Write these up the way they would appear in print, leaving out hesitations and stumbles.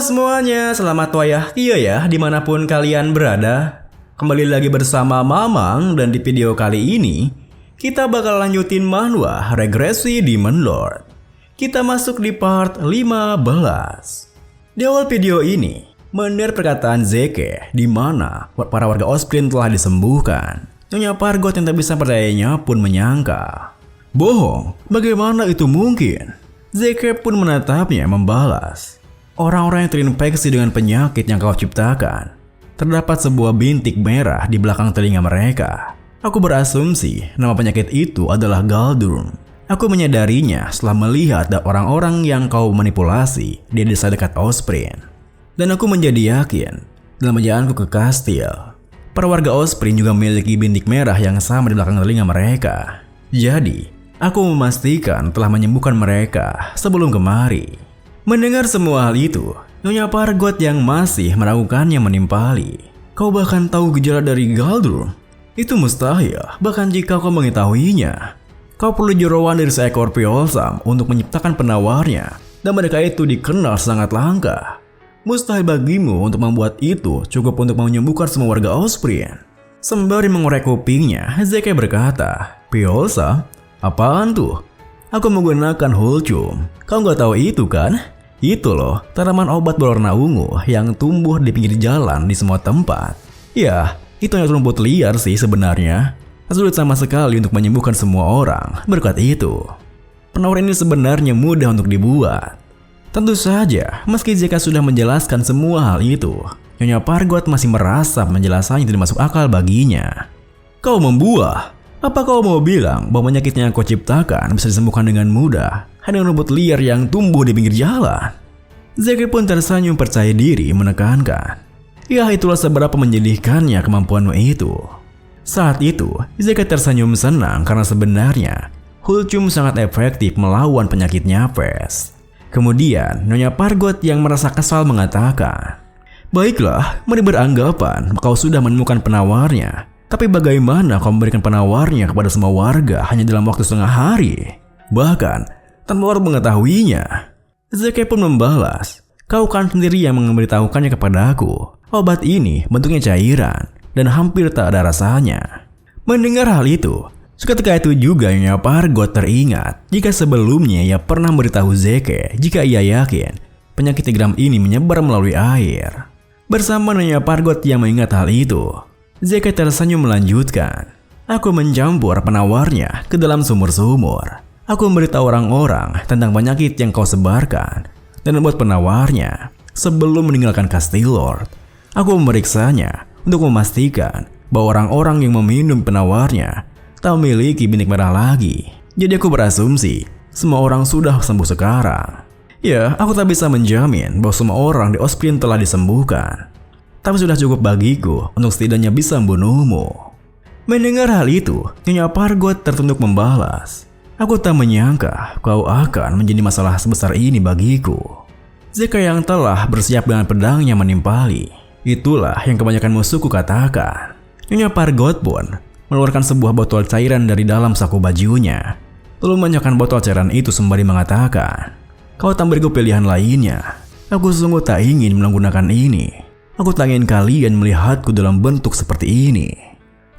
Semuanya, selamat wayah kia ya dimanapun kalian berada. Kembali lagi bersama Mamang dan di video kali ini kita bakal lanjutin manhwa regresi Demon Lord. Kita masuk di part 15. Di awal video ini mendengar perkataan Zeke di mana para warga Osprey telah disembuhkan. Nyonya Pargot yang tak bisa percayanya pun menyangka, bohong, bagaimana itu mungkin? Zeke pun menatapnya membalas, orang-orang yang terinfeksi dengan penyakit yang kau ciptakan. Terdapat sebuah bintik merah di belakang telinga mereka. Aku berasumsi nama penyakit itu adalah Galdurn. Aku menyadarinya setelah melihat orang-orang yang kau manipulasi di desa dekat Osprey. Dan aku menjadi yakin dalam perjalananku ke kastil, para warga Osprey juga memiliki bintik merah yang sama di belakang telinga mereka. Jadi, aku memastikan telah menyembuhkan mereka sebelum kemari. Mendengar semua hal itu, Nyonya Pargot yang masih meragukannya menimpali. Kau bahkan tahu gejala dari Galdurn? Itu mustahil, bahkan jika kau mengetahuinya. Kau perlu jeroan dari seekor Piolsam untuk menciptakan penawarnya, dan mereka itu dikenal sangat langka. Mustahil bagimu untuk membuat itu cukup untuk menyembuhkan semua warga Osprey. Sembari mengorek kupingnya, Zeke berkata, Piolsam? Apaan tuh? Aku menggunakan Hulchum. Kau nggak tahu itu kan? Itu loh, tanaman obat berwarna ungu yang tumbuh di pinggir jalan di semua tempat. Ya, itu hanya rumput liar sih sebenarnya. Sulit sama sekali untuk menyembuhkan semua orang berkat itu. Penawar ini sebenarnya mudah untuk dibuat. Tentu saja, meski Zeke sudah menjelaskan semua hal itu, Nyonya Pargot masih merasa penjelasannya tidak masuk akal baginya. Kau membuah? Apa kau mau bilang bahwa penyakit yang kau ciptakan bisa disembuhkan dengan mudah hanya rumput liar yang tumbuh di pinggir jalan? Zeke pun tersenyum percaya diri menekankan, ya itulah seberapa menyedihkannya kemampuanmu itu. Saat itu, Zeke tersenyum senang karena sebenarnya Hulchum sangat efektif melawan penyakitnya pes. Kemudian, Nyonya Pargot yang merasa kesal mengatakan, baiklah, mari beranggapan kau sudah menemukan penawarnya. Tapi bagaimana kau memberikan penawarnya kepada semua warga hanya dalam waktu setengah hari? Bahkan, tanpa orang mengetahuinya. Zeke pun membalas, kau kan sendiri yang memberitahukannya kepadaku. Obat ini bentuknya cairan dan hampir tak ada rasanya. Mendengar hal itu, seketika itu juga Nyonya Pargot teringat jika sebelumnya ia pernah memberitahu Zeke jika ia yakin penyakit tigram ini menyebar melalui air. Bersama Nyonya Pargot yang mengingat hal itu, Zeke tersenyum melanjutkan, aku mencampur penawarnya ke dalam sumur-sumur. Aku memberitahu orang-orang tentang penyakit yang kau sebarkan dan membuat penawarnya sebelum meninggalkan Kastil Lord. Aku memeriksanya untuk memastikan bahwa orang-orang yang meminum penawarnya tak memiliki bintik merah lagi. Jadi aku berasumsi semua orang sudah sembuh sekarang. Ya, aku tak bisa menjamin bahwa semua orang di Osprey telah disembuhkan. Tapi sudah cukup bagiku untuk setidaknya bisa membunuhmu. Mendengar hal itu, Nyonya Pargot tertunduk membalas, aku tak menyangka kau akan menjadi masalah sebesar ini bagiku. Zeke yang telah bersiap dengan pedangnya menimpali. Itulah yang kebanyakan musuhku katakan. Nyonya Pargot pun mengeluarkan sebuah botol cairan dari dalam saku bajunya, lalu menyalakan botol cairan itu sembari mengatakan, kau tak beriku pilihan lainnya. Aku sungguh tak ingin menggunakan ini. Aku tak ingin kalian melihatku dalam bentuk seperti ini.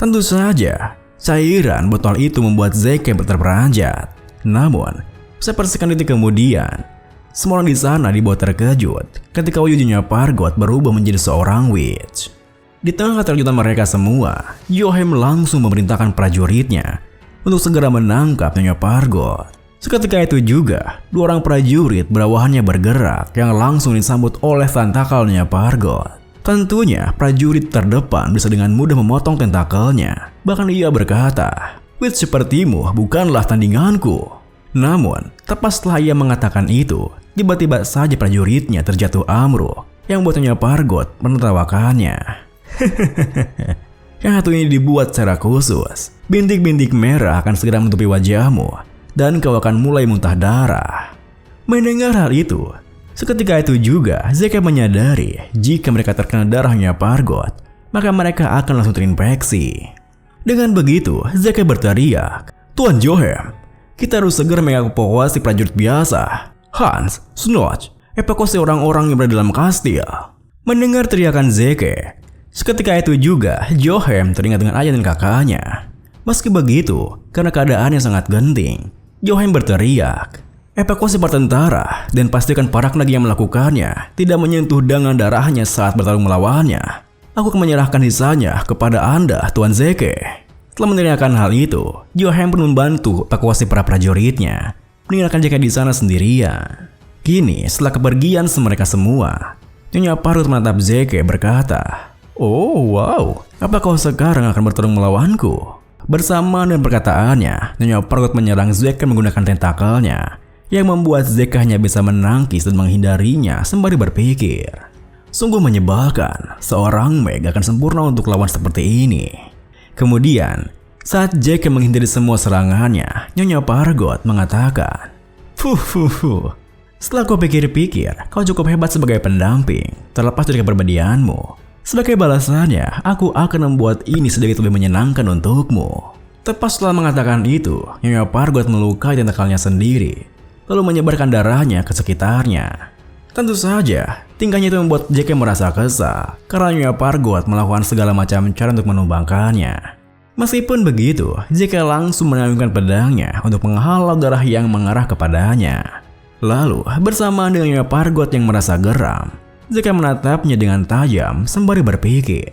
Tentu saja, cairan botol itu membuat Zeke terperanjat. Namun, sepersekan detik kemudian, semua orang di sana dibuat terkejut ketika wujudnya Pargot berubah menjadi seorang witch. Di tengah keterkejutan mereka semua, Yohem langsung memerintahkan prajuritnya untuk segera menangkap Nyonya Pargot. Seketika itu juga, dua orang prajurit bawahannya bergerak yang langsung disambut oleh tentakel Nyonya Pargot. Tentunya prajurit terdepan bisa dengan mudah memotong tentakelnya. Bahkan ia berkata, witch sepertimu bukanlah tandinganku. Namun, tepat setelah ia mengatakan itu, tiba-tiba saja prajuritnya terjatuh amruh yang membuatnya Pargot menertawakannya. Yang satu ini dibuat secara khusus. Bintik-bintik merah akan segera menutupi wajahmu dan kau akan mulai muntah darah. Mendengar hal itu, seketika itu juga Zeke menyadari jika mereka terkena darahnya Pargot, maka mereka akan langsung terinfeksi. Dengan begitu, Zeke berteriak, Tuan Yohem, kita harus segera mengevakuasi prajurit biasa. Hans, Snotch, evakuasi orang-orang yang berada dalam kastil. Mendengar teriakan Zeke, seketika itu juga Johem teringat dengan ayah dan kakaknya. Meski begitu, karena keadaan yang sangat genting, Johem berteriak, "Evakuasi para tentara dan pastikan para Knag yang melakukannya tidak menyentuh dengan darahnya saat bertarung melawannya. Aku akan menyerahkan sisanya kepada Anda, Tuan Zeke." Setelah menanyakan hal itu, Johem pun membantu evakuasi para prajuritnya, meninggalkan Zeke di sana sendirian. Kini, setelah kepergian mereka semua, Nyonya Parut menatap Zeke berkata, "Oh wow, apa kau sekarang akan bertarung melawanku?" Bersama dengan perkataannya, Nyonya Parut menyerang Zeke menggunakan tentakelnya, yang membuat Zeke hanya bisa menangkis dan menghindarinya sembari berpikir, sungguh menyebalkan, seorang Meg akan sempurna untuk lawan seperti ini. Kemudian, saat Zeke menghindari semua serangannya, Nyonya Pargot mengatakan, Fuh. Setelah kau pikir-pikir, kau cukup hebat sebagai pendamping, terlepas dari kepribadianmu. Sebagai balasannya, aku akan membuat ini sedikit lebih menyenangkan untukmu." Tepat setelah mengatakan itu, Nyonya Pargot melukai tentakelnya sendiri, lalu menyebarkan darahnya ke sekitarnya. Tentu saja, tingkahnya itu membuat Zeke merasa kesal, karena Nyonya Pargot melakukan segala macam cara untuk menumbangkannya. Meskipun begitu, Zeke langsung menayangkan pedangnya untuk menghalau darah yang mengarah kepadanya. Lalu, bersamaan dengan Nyonya Pargot yang merasa geram, Zeke menatapnya dengan tajam sembari berpikir,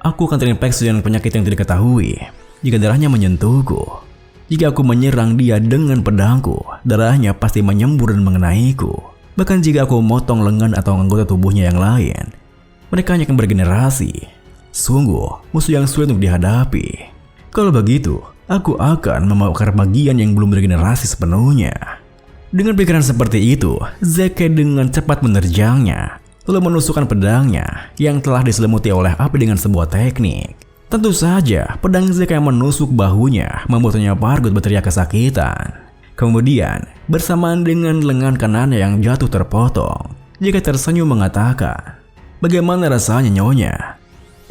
"Aku akan terinfeksi dengan penyakit yang tidak diketahui jika darahnya menyentuhku. Jika aku menyerang dia dengan pedangku, darahnya pasti menyembur dan mengenaiku. Bahkan jika aku memotong lengan atau anggota tubuhnya yang lain, mereka hanya akan bergenerasi. Sungguh, musuh yang sulit untuk dihadapi. Kalau begitu, aku akan membakar bagian yang belum bergenerasi sepenuhnya." Dengan pikiran seperti itu, Zeke dengan cepat menerjangnya, lalu menusukkan pedangnya yang telah diselimuti oleh api dengan sebuah teknik. Tentu saja, pedang Zeke yang menusuk bahunya membuat Nyonya Pargot berteriak kesakitan. Kemudian, bersamaan dengan lengan kanannya yang jatuh terpotong, Zeke tersenyum mengatakan, "Bagaimana rasanya, Nyonya?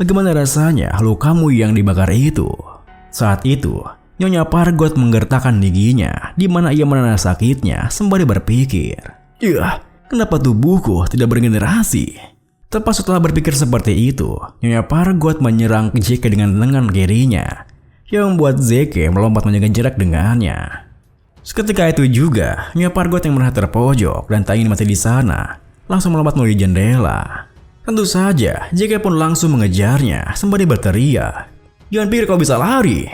Bagaimana rasanya lukamu yang dibakar itu?" Saat itu, Nyonya Pargot menggertakkan giginya, di mana ia menahan sakitnya sembari berpikir, "Yah, kenapa tubuhku tidak bergenerasi?" Tepat setelah berpikir seperti itu, Nyonya Pargot menyerang Zeke dengan lengan kirinya, yang membuat Zeke melompat menjaga jarak dengannya. Seketika itu juga, Nyonya Pargot yang merasa terpojok dan tak ingin mati di sana, langsung melompat melalui jendela. Tentu saja, Zeke pun langsung mengejarnya sembari berteriak, "Jangan pikir kau bisa lari!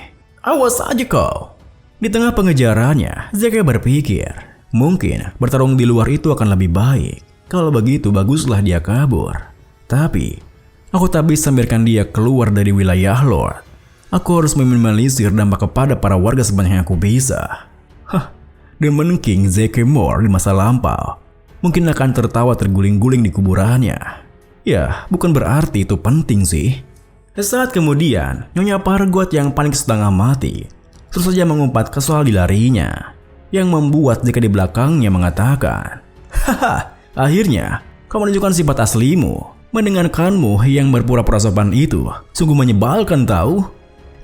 Awas saja kau!" Di tengah pengejarannya, Zeke berpikir, mungkin bertarung di luar itu akan lebih baik. Kalau begitu baguslah dia kabur. Tapi, aku tak bisa membiarkan dia keluar dari wilayah Lord. Aku harus meminimalisir dampak kepada para warga sebanyak yang aku bisa. Demon King Zeke Moore di masa lampau mungkin akan tertawa terguling-guling di kuburannya. Ya, bukan berarti itu penting sih. Saat kemudian, Nyonya Pargot yang panik setengah mati terus saja mengumpat ke soal dilarinya, yang membuat Zeke di belakangnya mengatakan, "Akhirnya, kau menunjukkan sifat aslimu. Mendengarkanmu yang berpura-pura sopan itu sungguh menyebalkan tahu."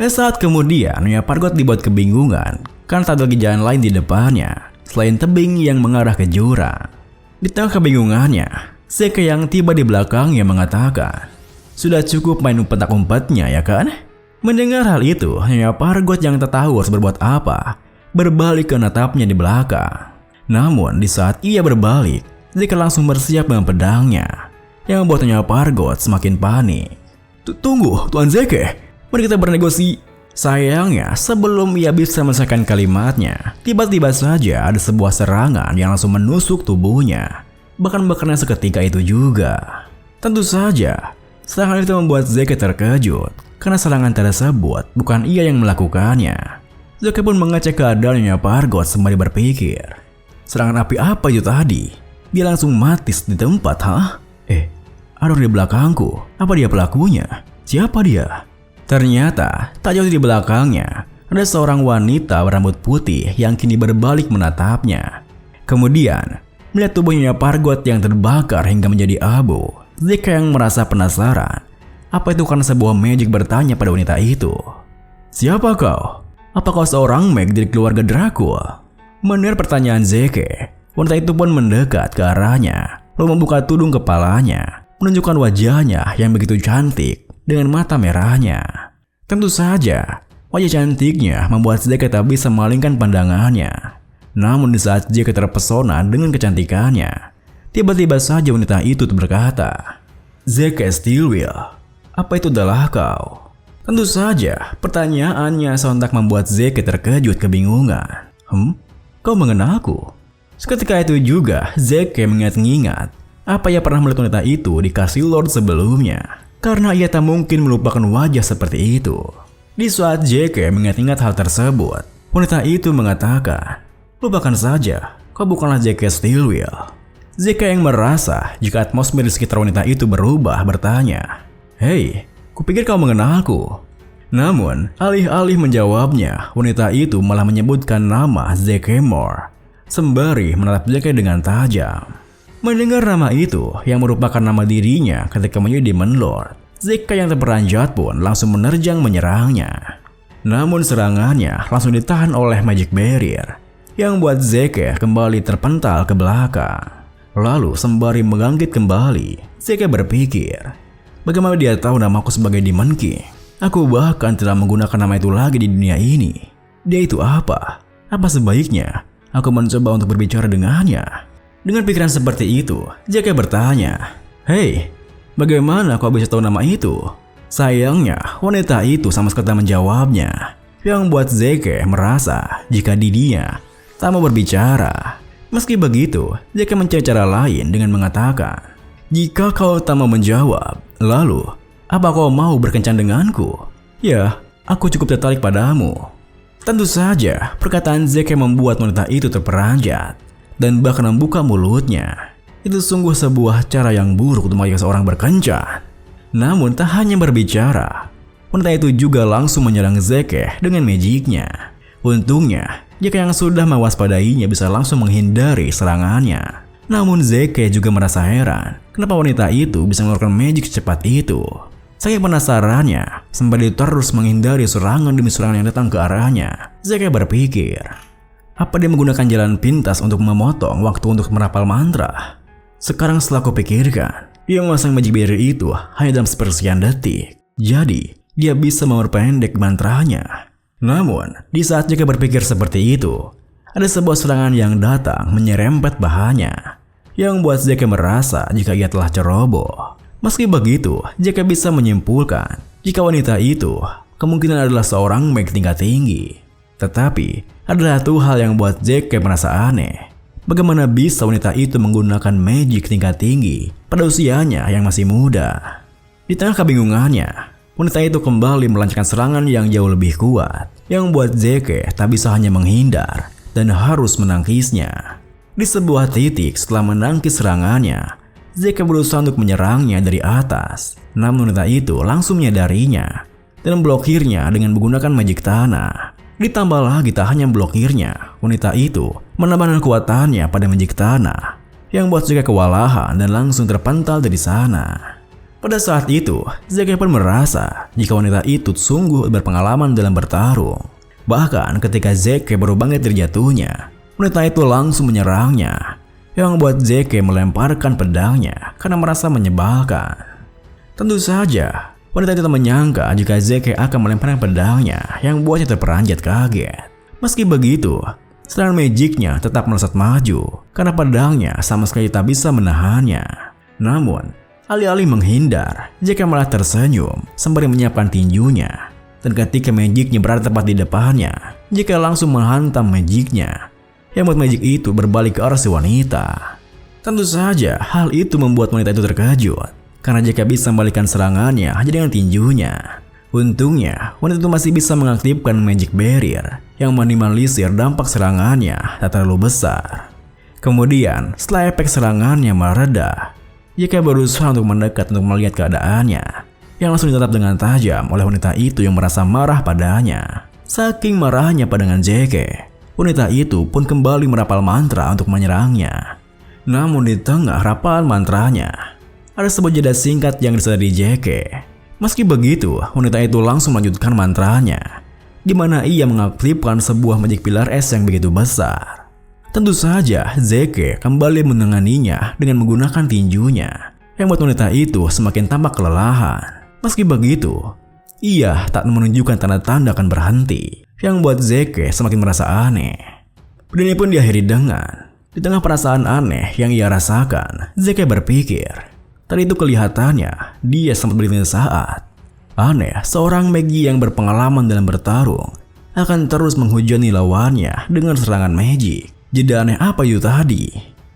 Saat kemudian, Nyonya Pargot dibuat kebingungan karena tak ada lagi jalan lain di depannya selain tebing yang mengarah ke jurang. Di tengah kebingungannya, Zeke yang tiba di belakangnya mengatakan, "Sudah cukup main umpet-umpetnya ya kan?" Mendengar hal itu, Nyonya Pargot yang tak tahu harus berbuat apa, berbalik ke natapnya di belakang. Namun di saat ia berbalik, Zeke langsung bersiap dengan pedangnya, yang membuat Nyonya Pargot semakin panik. "Tunggu, Tuan Zeke, mari kita bernegosiasi." Sayangnya, sebelum ia bisa menyelesaikan kalimatnya, tiba-tiba saja ada sebuah serangan yang langsung menusuk tubuhnya, bahkan bakarnya seketika itu juga. Tentu saja, serangan itu membuat Zeke terkejut, karena serangan tersebut bukan ia yang melakukannya. Zeke pun mengecek keadaan Nyonya Pargot sembari berpikir, serangan api apa itu tadi? Dia langsung mati di tempat, ada orang di belakangku. Apa dia pelakunya? Siapa dia? Ternyata, tak jauh di belakangnya, ada seorang wanita berambut putih yang kini berbalik menatapnya. Kemudian, melihat tubuh Nyonya Pargot yang terbakar hingga menjadi abu, Zeke yang merasa penasaran. Apa itu karena sebuah magic bertanya pada wanita itu, "Siapa kau? Apa kau seorang Meg dari keluarga Dracul?" Mendengar pertanyaan Zeke, wanita itu pun mendekat ke arahnya, lalu membuka tudung kepalanya, menunjukkan wajahnya yang begitu cantik dengan mata merahnya. Tentu saja, wajah cantiknya membuat Zeke tak bisa memalingkan pandangannya. Namun di saat Zeke terpesona dengan kecantikannya, tiba-tiba saja wanita itu berkata, "Zeke Stillwell, apa itu adalah kau?" Tentu saja, pertanyaannya sontak membuat Zeke terkejut kebingungan. Kau mengenalku?" Seketika itu juga, Zeke mengingat-ingat apa ia pernah melihat wanita itu di Castle Lord sebelumnya. Karena ia tak mungkin melupakan wajah seperti itu. Di saat Zeke mengingat-ingat hal tersebut, wanita itu mengatakan, "Lupakan saja, kau bukanlah Zeke Stillwell." Zeke yang merasa jika atmosfer di sekitar wanita itu berubah bertanya, "Hei, kupikir kau mengenalku." Namun, alih-alih menjawabnya, wanita itu malah menyebutkan nama Zeke Moore, sembari menatap Zeke dengan tajam. Mendengar nama itu, yang merupakan nama dirinya ketika menjadi Demon Lord, Zeke yang terperanjat pun langsung menerjang menyerangnya. Namun serangannya langsung ditahan oleh Magic Barrier, yang buat Zeke kembali terpental ke belakang. Lalu sembari menggangkit kembali, Zeke berpikir, bagaimana dia tahu namaku sebagai Demon King? Aku bahkan tidak menggunakan nama itu lagi di dunia ini. Dia itu apa? Apa sebaiknya aku mencoba untuk berbicara dengannya? Dengan pikiran seperti itu, Zeke bertanya, "Hei, bagaimana kau bisa tahu nama itu?" Sayangnya, wanita itu sama sekali tak menjawabnya, yang buat Zeke merasa jika dirinya tak mau berbicara. Meski begitu, Zeke mencari cara lain dengan mengatakan, "Jika kau tak mau menjawab, lalu apa kau mau berkencan denganku? Ya, aku cukup tertarik padamu." Tentu saja, perkataan Zeke membuat wanita itu terperanjat dan bahkan membuka mulutnya. Itu sungguh sebuah cara yang buruk untuk mengajak seorang berkencan. Namun tak hanya berbicara, wanita itu juga langsung menyerang Zeke dengan magicnya. Untungnya, jika yang sudah mewaspadainya bisa langsung menghindari serangannya. Namun Zeke juga merasa heran, kenapa wanita itu bisa mengeluarkan magic secepat itu. Saya penasarannya, sembari terus menghindari serangan demi serangan yang datang ke arahnya. Zeke berpikir, apa dia menggunakan jalan pintas untuk memotong waktu untuk merapal mantra? Sekarang setelah kupikirkan, dia memasang magic barrier itu hanya dalam sepersekian detik. Jadi, dia bisa memperpendek mantranya. Namun, di saat Zeke berpikir seperti itu, ada sebuah serangan yang datang menyerempet bahannya, yang membuat Zeke merasa jika ia telah ceroboh. Meski begitu, Zeke bisa menyimpulkan jika wanita itu kemungkinan adalah seorang mag tingkat tinggi. Tetapi, ada satu hal yang membuat Zeke merasa aneh. Bagaimana bisa wanita itu menggunakan magic tingkat tinggi pada usianya yang masih muda? Di tengah kebingungannya, wanita itu kembali melancarkan serangan yang jauh lebih kuat, yang membuat Zeke tak bisa hanya menghindar dan harus menangkisnya. Di sebuah titik setelah menangkis serangannya, Zeke berusaha untuk menyerangnya dari atas. Namun wanita itu langsung menyadarinya dan memblokirnya dengan menggunakan magic tanah. Ditambah lagi tak hanya memblokirnya, wanita itu menambahkan kekuatannya pada magic tanah, yang membuat Zeke kewalahan dan langsung terpental dari sana. Pada saat itu, Zeke pun merasa jika wanita itu sungguh berpengalaman dalam bertarung. Bahkan ketika Zeke baru bangkit dari jatuhnya, wanita itu langsung menyerangnya, yang membuat Zeke melemparkan pedangnya karena merasa menyebalkan. Tentu saja, wanita itu tak menyangka jika Zeke akan melemparkan pedangnya, yang membuatnya terperanjat kaget. Meski begitu, serangan magicnya tetap melesat maju karena pedangnya sama sekali tak bisa menahannya. Namun, alih-alih menghindar, Zeke malah tersenyum sembari menyiapkan tinjunya. Dan ketika magicnya berada tepat di depannya, Zeke langsung menghantam magicnya, yang membuat magic itu berbalik ke arah si wanita. Tentu saja, hal itu membuat wanita itu terkejut karena Zeke bisa membalikkan serangannya hanya dengan tinjunya. Untungnya, wanita itu masih bisa mengaktifkan magic barrier yang meminimalisir dampak serangannya tak terlalu besar. Kemudian, setelah efek serangannya mereda, Zeke berusaha untuk mendekat untuk melihat keadaannya, yang langsung ditatap dengan tajam oleh wanita itu yang merasa marah padanya. Saking marahnya pandangan Zeke, wanita itu pun kembali merapal mantra untuk menyerangnya. Namun di tengah rapalan mantranya, ada sebuah jeda singkat yang disadari Zeke. Meski begitu, wanita itu langsung melanjutkan mantranya, di mana ia mengaktifkan sebuah magic pilar es yang begitu besar. Tentu saja Zeke kembali menenganinya dengan menggunakan tinjunya, yang membuat wanita itu semakin tampak kelelahan. Meski begitu, ia tak menunjukkan tanda-tanda akan berhenti, yang membuat Zeke semakin merasa aneh. Dan ini pun diakhiri dengan, di tengah perasaan aneh yang ia rasakan, Zeke berpikir, tadi itu kelihatannya dia sempat berhenti saat. Aneh, seorang Maggie yang berpengalaman dalam bertarung akan terus menghujani lawannya dengan serangan magic. Jadi aneh apa itu tadi?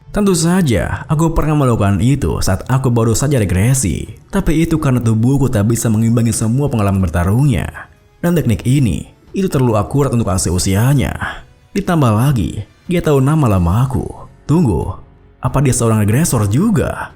Tentu saja, aku pernah melakukan itu saat aku baru saja regresi. Tapi itu karena tubuhku tak bisa mengimbangi semua pengalaman bertarungnya. Dan teknik ini, itu terlalu akurat untuk aksi usianya. Ditambah lagi, dia tahu nama lama aku. Tunggu, apa dia seorang regresor juga?